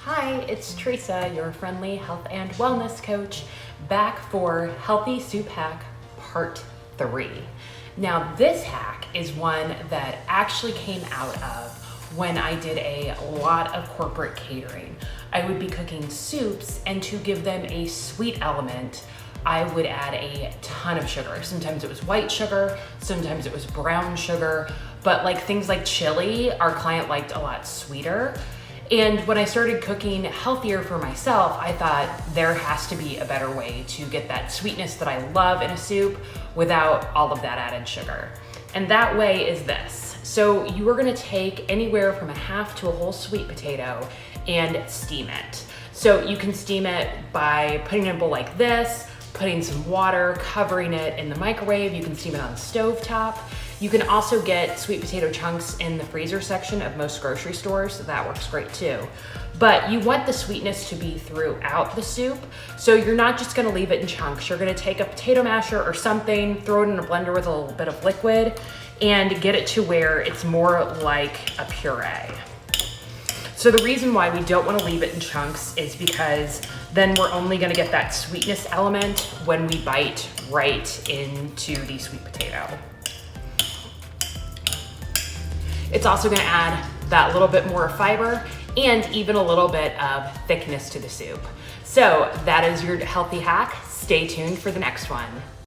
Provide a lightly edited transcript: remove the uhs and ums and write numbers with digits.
Hi, it's Teresa, your friendly health and wellness coach, back for Healthy Soup Hack Part 3. Now, this hack is one that actually came out of when I did a lot of corporate catering. I would be cooking soups, and to give them a sweet element, I would add a ton of sugar. Sometimes it was white sugar, sometimes it was brown sugar, but like things like chili, our client liked a lot sweeter. And when I started cooking healthier for myself, I thought there has to be a better way to get that sweetness that I love in a soup without all of that added sugar. And that way is this. So you are gonna take anywhere from a half to a whole sweet potato and steam it. So you can steam it by putting it in a bowl like this, putting some water, covering it in the microwave. You can steam it on the stove top. You can also get sweet potato chunks in the freezer section of most grocery stores, so that works great too. But you want the sweetness to be throughout the soup, so you're not just gonna leave it in chunks. You're gonna take a potato masher or something, throw it in a blender with a little bit of liquid, and get it to where it's more like a puree. So the reason why we don't wanna leave it in chunks is because then we're only gonna get that sweetness element when we bite right into the sweet potato. It's also gonna add that little bit more fiber and even a little bit of thickness to the soup. So that is your healthy hack. Stay tuned for the next one.